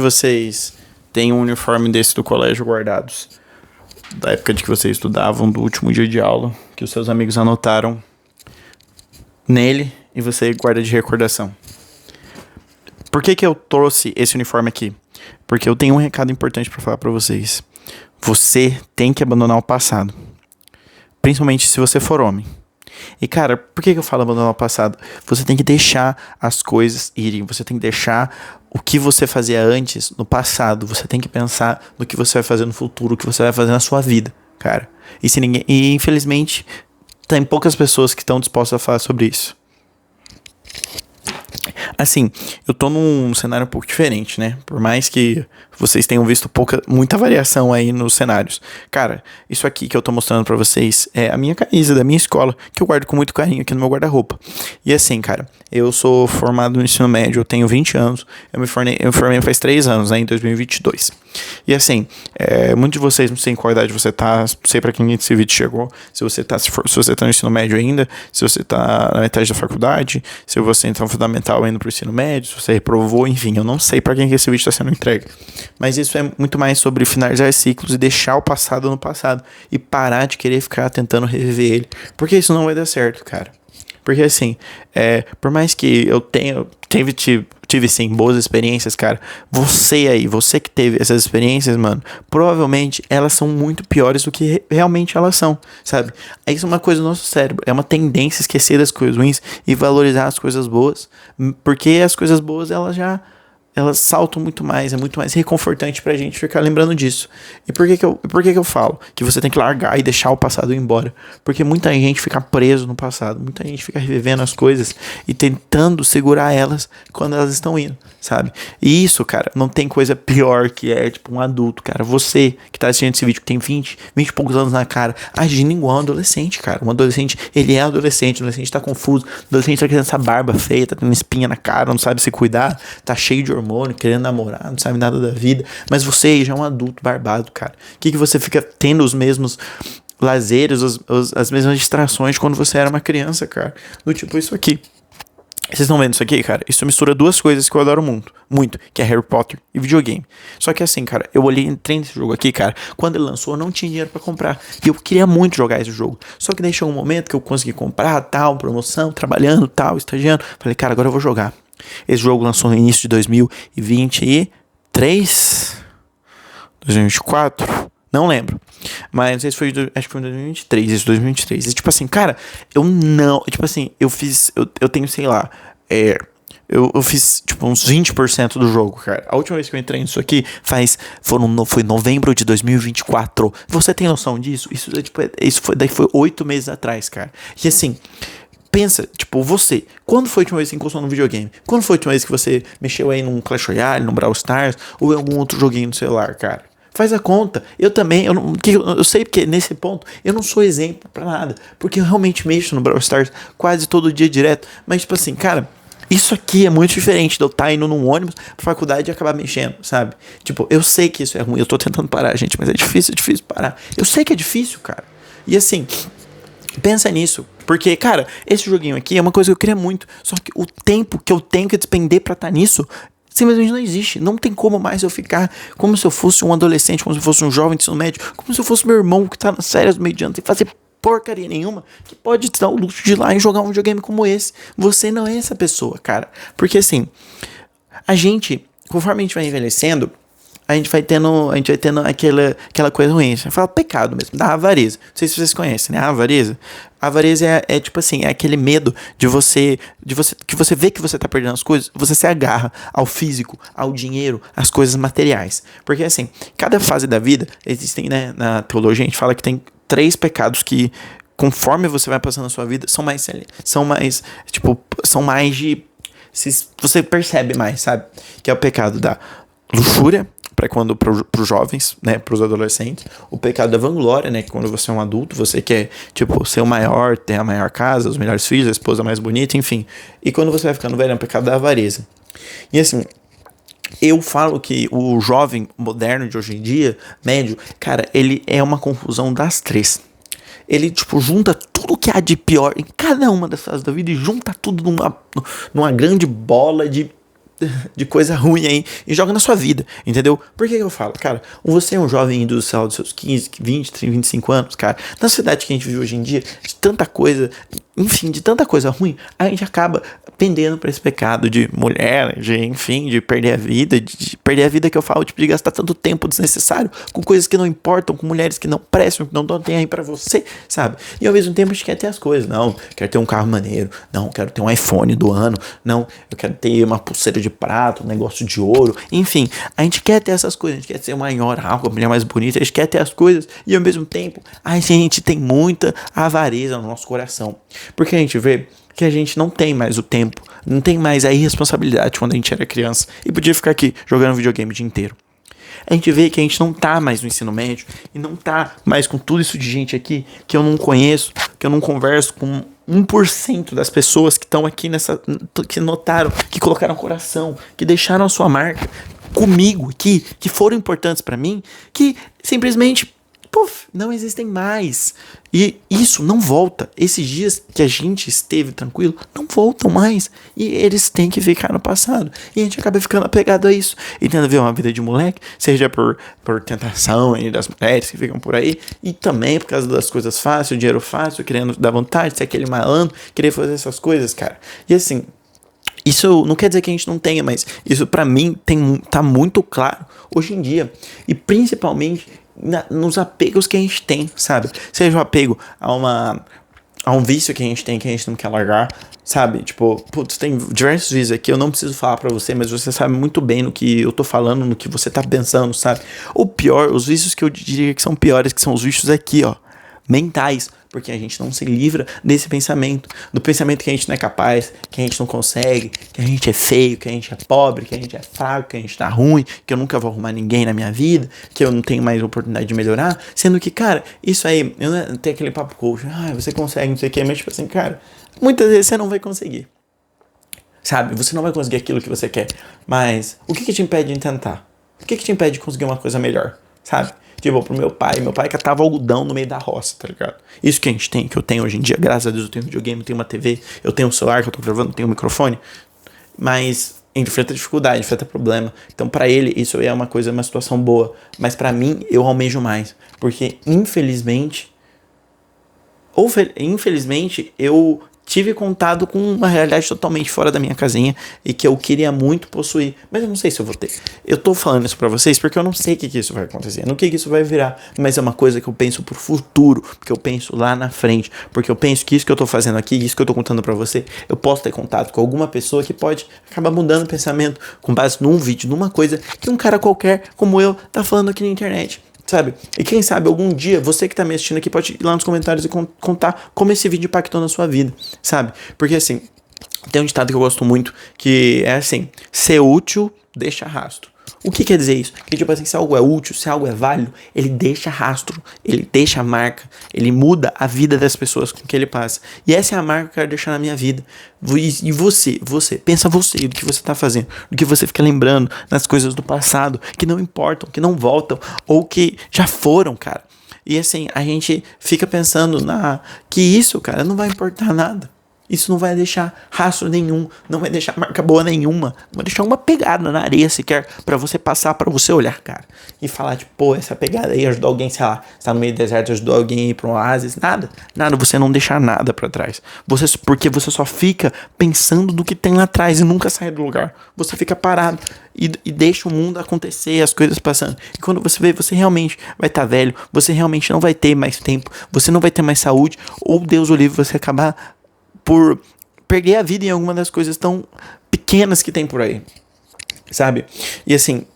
Vocês têm um uniforme desse do colégio guardados, da época de que vocês estudavam, do último dia de aula, que os seus amigos anotaram nele e você guarda de recordação. Por que eu trouxe esse uniforme aqui? Porque eu tenho um recado importante pra falar pra vocês. Você tem que abandonar o passado, principalmente se você for homem. E cara, por que eu falo abandonar o passado? Você tem que deixar as coisas irem. Você tem que deixar o que você fazia antes no passado. Você tem que pensar no que você vai fazer no futuro, o que você vai fazer na sua vida, cara. E infelizmente tem poucas pessoas que estão dispostas a falar sobre isso. Assim, eu tô num cenário um pouco diferente, né? Por mais que vocês tenham visto muita variação aí nos cenários. Cara, isso aqui que eu tô mostrando pra vocês é a minha camisa da minha escola, que eu guardo com muito carinho aqui no meu guarda-roupa. E assim, cara, eu sou formado no ensino médio, eu tenho 20 anos, eu me formei faz 3 anos, né, em 2022. E assim, muitos de vocês, não sei em qual idade você tá, não sei pra quem esse vídeo chegou, se você tá no ensino médio ainda, se você tá na metade da faculdade, se você entrou no fundamental indo pro ensino médio, se você reprovou, enfim, eu não sei pra quem que esse vídeo tá sendo entregue. Mas isso é muito mais sobre finalizar ciclos e deixar o passado no passado e parar de querer ficar tentando reviver ele, porque isso não vai dar certo, cara. Porque assim, por mais que eu tive sim boas experiências, cara, você que teve essas experiências, mano, provavelmente elas são muito piores do que realmente elas são, sabe? Isso é uma coisa do nosso cérebro, é uma tendência a esquecer das coisas ruins e valorizar as coisas boas, porque as coisas boas elas saltam muito mais, é muito mais reconfortante pra gente ficar lembrando disso. E por que eu falo que você tem que largar e deixar o passado ir embora? Porque muita gente fica preso no passado, muita gente fica revivendo as coisas e tentando segurar elas quando elas estão indo, sabe? E isso, cara, não tem coisa pior que tipo um adulto, cara. Você que tá assistindo esse vídeo, que tem 20 e poucos anos na cara, agindo igual um adolescente, cara. Um adolescente, ele é adolescente, o adolescente tá confuso, o adolescente tá querendo essa barba feia, tá tendo espinha na cara, não sabe se cuidar, tá cheio de hormônio, querendo namorar, não sabe nada da vida, mas você já é um adulto barbado, cara. Que você fica tendo os mesmos lazeres, as mesmas distrações quando você era uma criança, cara? Do tipo isso aqui. Vocês estão vendo isso aqui, cara? Isso mistura duas coisas que eu adoro muito, que é Harry Potter e videogame. Só que assim, cara, eu entrei nesse jogo aqui, cara, quando ele lançou, eu não tinha dinheiro pra comprar. E eu queria muito jogar esse jogo. Só que daí chegou um momento que eu consegui comprar, tal, promoção, trabalhando, tal, estagiando. Falei, cara, agora eu vou jogar. Esse jogo lançou no início de 2023? 2024? Não lembro. Mas não sei se foi, acho que foi em 2023, isso, 2023. E tipo assim, cara, eu tenho, sei lá, eu fiz, tipo, uns 20% do jogo, cara. A última vez que eu entrei nisso aqui foi novembro de 2024. Você tem noção disso? Daí foi 8 meses atrás, cara. E assim, pensa, tipo, quando foi a última vez que você encostou num videogame? Quando foi a última vez que você mexeu aí num Clash Royale, num Brawl Stars, ou em algum outro joguinho no celular, cara? Faz a conta. Eu também, eu sei porque nesse ponto eu não sou exemplo pra nada, porque eu realmente mexo no Brawl Stars quase todo dia direto, mas tipo assim, cara, isso aqui é muito diferente de eu estar indo num ônibus pra faculdade e acabar mexendo, sabe? Tipo, eu sei que isso é ruim, eu tô tentando parar, gente, mas é difícil parar. Eu sei que é difícil, cara. E assim, pensa nisso, porque, cara, esse joguinho aqui é uma coisa que eu queria muito, só que o tempo que eu tenho que despender pra estar nisso simplesmente não existe. Não tem como mais eu ficar como se eu fosse um adolescente, como se eu fosse um jovem de ensino médio, como se eu fosse meu irmão que tá nas férias do meio de ano sem fazer porcaria nenhuma, que pode te dar o luxo de ir lá e jogar um videogame como esse. Você não é essa pessoa, cara. Porque assim, conforme a gente vai envelhecendo, a gente vai tendo aquela coisa ruim. Você fala pecado mesmo, da avareza. Não sei se vocês conhecem, né? A avareza. A avareza é tipo assim, é aquele medo que você vê que você tá perdendo as coisas, você se agarra ao físico, ao dinheiro, às coisas materiais. Porque assim, cada fase da vida, existem, né, na teologia a gente fala que tem 3 pecados que, conforme você vai passando a sua vida, são mais de, você percebe mais, sabe? Que é o pecado da luxúria, para os jovens, né, para os adolescentes, o pecado da vanglória, né, que quando você é um adulto, você quer, tipo, ser o maior, ter a maior casa, os melhores filhos, a esposa mais bonita, enfim. E quando você vai ficando velho, é o pecado da avareza. E assim, eu falo que o jovem moderno de hoje em dia, médio, cara, ele é uma confusão das 3. Ele, tipo, junta tudo que há de pior em cada uma das fases da vida e junta tudo numa grande bola de de coisa ruim aí e joga na sua vida, entendeu? Por que eu falo? Cara, você é um jovem industrial dos seus 15, 20, 30, 25 anos, cara. Na sociedade que a gente vive hoje em dia, de tanta coisa, enfim, de tanta coisa ruim, a gente acaba pendendo pra esse pecado de mulher, de perder a vida, de perder a vida que eu falo, tipo, de gastar tanto tempo desnecessário com coisas que não importam, com mulheres que não prestam, que não dão tempo aí pra você, sabe? E ao mesmo tempo a gente quer ter as coisas, não, quero ter um carro maneiro, não, quero ter um iPhone do ano, não, eu quero ter uma pulseira de prata, um negócio de ouro, enfim, a gente quer ter essas coisas, a gente quer ser o maior, a mulher mais bonita, a gente quer ter as coisas e ao mesmo tempo a gente tem muita avareza no nosso coração, porque a gente vê que a gente não tem mais o tempo, não tem mais a irresponsabilidade quando a gente era criança e podia ficar aqui jogando videogame o dia inteiro. A gente vê que a gente não tá mais no ensino médio e não tá mais com tudo isso de gente aqui que eu não conheço, que eu não converso com 1% das pessoas que estão aqui que notaram, que colocaram coração, que deixaram a sua marca comigo aqui, que foram importantes pra mim, que simplesmente não existem mais. E isso não volta. Esses dias que a gente esteve tranquilo, não voltam mais. E eles têm que ficar no passado. E a gente acaba ficando apegado a isso. E tendo a ver uma vida de moleque, seja por tentação aí das mulheres que ficam por aí, e também por causa das coisas fáceis, dinheiro fácil, querendo dar vontade, ser aquele malandro, querer fazer essas coisas, cara. E assim, isso não quer dizer que a gente não tenha, mas isso pra mim tá muito claro hoje em dia. E principalmente nos apegos que a gente tem, sabe? Seja o apego a um vício que a gente tem, que a gente não quer largar, sabe? Tipo, putz, tem diversos vícios aqui, eu não preciso falar pra você, mas você sabe muito bem no que eu tô falando, no que você tá pensando, sabe? Ou pior, os vícios que eu diria que são piores, que são os vícios aqui, ó, mentais, porque a gente não se livra desse pensamento, do pensamento que a gente não é capaz, que a gente não consegue, que a gente é feio, que a gente é pobre, que a gente é fraco, que a gente tá ruim, que eu nunca vou arrumar ninguém na minha vida, que eu não tenho mais oportunidade de melhorar, sendo que, cara, isso aí, eu não tenho aquele papo coach, você consegue, não sei o que, mas tipo assim, cara, muitas vezes você não vai conseguir, sabe, você não vai conseguir aquilo que você quer, mas o que te impede de tentar? O que te impede de conseguir uma coisa melhor, sabe? Tipo, pro meu pai catava algodão no meio da roça, tá ligado? Isso que a gente tem, que eu tenho hoje em dia, graças a Deus eu tenho videogame, eu tenho uma TV, eu tenho um celular que eu tô gravando, eu tenho um microfone, mas enfrenta dificuldade, enfrenta problema. Então pra ele isso é uma situação boa, mas pra mim eu almejo mais, porque infelizmente eu tive contato com uma realidade totalmente fora da minha casinha e que eu queria muito possuir, mas eu não sei se eu vou ter. Eu tô falando isso pra vocês porque eu não sei o que isso vai acontecer, no que isso vai virar, mas é uma coisa que eu penso pro futuro, porque eu penso lá na frente, porque eu penso que isso que eu tô fazendo aqui, isso que eu tô contando pra você, eu posso ter contato com alguma pessoa que pode acabar mudando o pensamento com base num vídeo, numa coisa que um cara qualquer como eu tá falando aqui na internet. Sabe? E quem sabe algum dia você que tá me assistindo aqui pode ir lá nos comentários e contar como esse vídeo impactou na sua vida, sabe? Porque assim, tem um ditado que eu gosto muito que é assim: ser útil deixa rastro. O que quer dizer isso? Que tipo assim, se algo é útil, se algo é válido, ele deixa rastro, ele deixa marca, ele muda a vida das pessoas com que ele passa. E essa é a marca que eu quero deixar na minha vida. E você, pensa você, do que você tá fazendo, do que você fica lembrando nas coisas do passado, que não importam, que não voltam, ou que já foram, cara. E assim, a gente fica pensando que isso, cara, não vai importar nada. Isso não vai deixar rastro nenhum, não vai deixar marca boa nenhuma, não vai deixar uma pegada na areia sequer pra você passar, pra você olhar, cara. E falar, tipo, pô, essa pegada aí ajudou alguém, sei lá, você tá no meio do deserto, ajudou alguém a ir pra um oásis, nada, você não deixa nada pra trás. Porque você só fica pensando do que tem lá atrás e nunca sai do lugar. Você fica parado e deixa o mundo acontecer, as coisas passando. E quando você vê, você realmente vai estar velho, você realmente não vai ter mais tempo, você não vai ter mais saúde, ou Deus o livre, você acabar por perder a vida em alguma das coisas tão pequenas que tem por aí, sabe? E assim,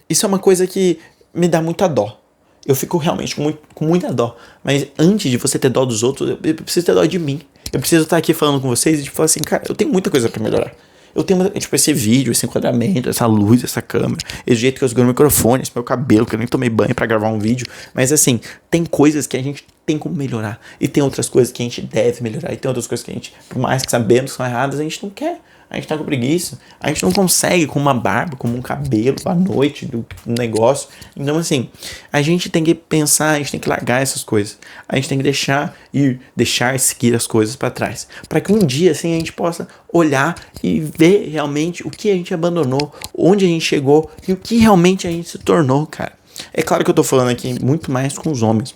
isso é uma coisa que me dá muita dó. Eu fico realmente com muita dó. Mas antes de você ter dó dos outros, eu preciso ter dó de mim. Eu preciso estar aqui falando com vocês e tipo, falar assim, cara, eu tenho muita coisa pra melhorar. Eu tenho, tipo, esse vídeo, esse enquadramento, essa luz, essa câmera, esse jeito que eu seguro o microfone, esse meu cabelo, que eu nem tomei banho pra gravar um vídeo. Mas assim, tem coisas que a gente tem como melhorar. E tem outras coisas que a gente deve melhorar. E tem outras coisas que a gente, por mais que sabemos que são erradas, a gente não quer. a gente tá com preguiça, a gente não consegue com uma barba, com um cabelo à noite do negócio. Então, assim, a gente tem que pensar, a gente tem que largar essas coisas. A gente tem que deixar seguir as coisas pra trás. Pra que um dia, assim, a gente possa olhar e ver realmente o que a gente abandonou, onde a gente chegou e o que realmente a gente se tornou, cara. É claro que eu tô falando aqui muito mais com os homens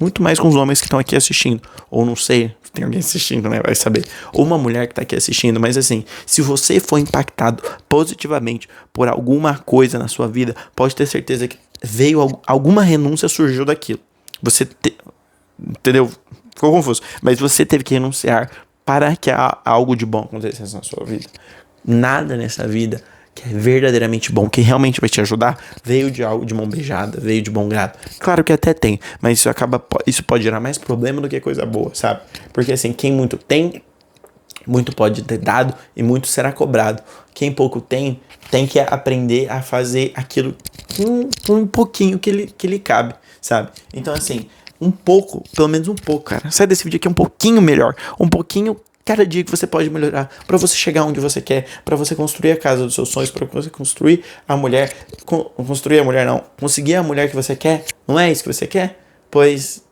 que estão aqui assistindo, ou não sei, tem alguém assistindo, né, vai saber, ou uma mulher que tá aqui assistindo, mas assim, se você foi impactado positivamente por alguma coisa na sua vida, pode ter certeza que veio alguma renúncia, surgiu daquilo, entendeu? Ficou confuso, mas você teve que renunciar para que algo de bom acontecesse na sua vida. Nada nessa vida que é verdadeiramente bom, que realmente vai te ajudar, veio de algo de mão beijada, veio de bom grado. Claro que até tem, mas isso pode gerar mais problema do que coisa boa, sabe? Porque assim, quem muito tem, muito pode ter dado e muito será cobrado. Quem pouco tem que aprender a fazer aquilo com um pouquinho que lhe cabe, sabe? Então assim, um pouco, pelo menos um pouco, cara. Sai desse vídeo aqui um pouquinho melhor, um pouquinho cada dia que você pode melhorar para você chegar onde você quer, para você construir a casa dos seus sonhos, para você construir a mulher, conseguir a mulher que você quer. Não é isso que você quer? Pois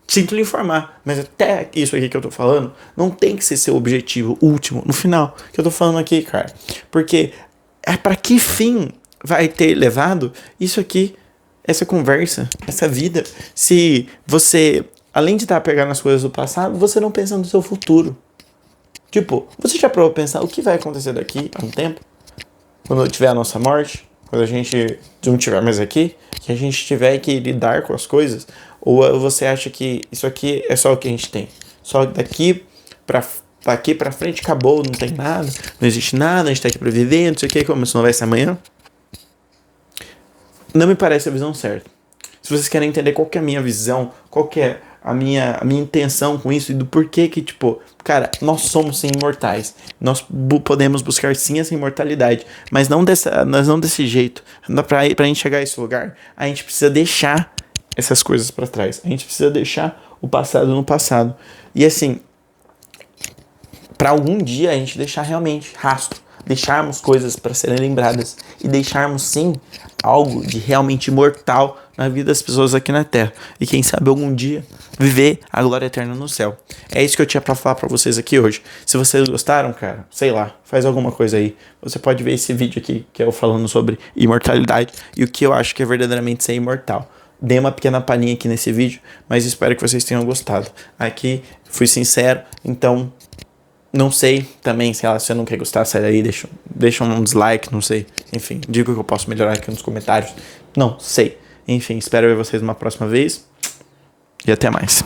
sinto lhe informar, mas até isso aqui que eu tô falando não tem que ser seu objetivo último no final que eu tô falando aqui, cara. Porque é para que fim vai ter levado isso aqui, essa conversa, essa vida, se você, além de estar pegando as coisas do passado, você não pensa no seu futuro. Tipo, você já parou pra pensar o que vai acontecer daqui a um tempo? Quando tiver a nossa morte? Quando a gente não estiver mais aqui? Que a gente tiver que lidar com as coisas? Ou você acha que isso aqui é só o que a gente tem? Só daqui pra frente acabou, não tem nada, não existe nada, a gente tá aqui pra viver, não sei o que, como isso não vai ser amanhã? Não me parece a visão certa. Se vocês querem entender qual que é a minha visão, qual que é a minha intenção com isso e do porquê que, tipo, cara, nós somos sim imortais. Nós podemos buscar sim essa imortalidade, mas não desse jeito. Pra gente chegar a esse lugar, a gente precisa deixar essas coisas pra trás. A gente precisa deixar o passado no passado. E assim, pra algum dia a gente deixar realmente rastro, deixarmos coisas para serem lembradas e deixarmos sim algo de realmente imortal na vida das pessoas aqui na Terra. E quem sabe algum dia viver a glória eterna no céu. É isso que eu tinha pra falar pra vocês aqui hoje. Se vocês gostaram, cara, sei lá, faz alguma coisa aí. Você pode ver esse vídeo aqui que é eu falando sobre imortalidade e o que eu acho que é verdadeiramente ser imortal. Dei uma pequena palhinha aqui nesse vídeo, mas espero que vocês tenham gostado. Aqui fui sincero, então não sei também, sei lá, se você não quer gostar, sai daí, deixa um dislike, não sei. Enfim, diga o que eu posso melhorar aqui nos comentários. Não sei. Enfim, espero ver vocês uma próxima vez. E até mais.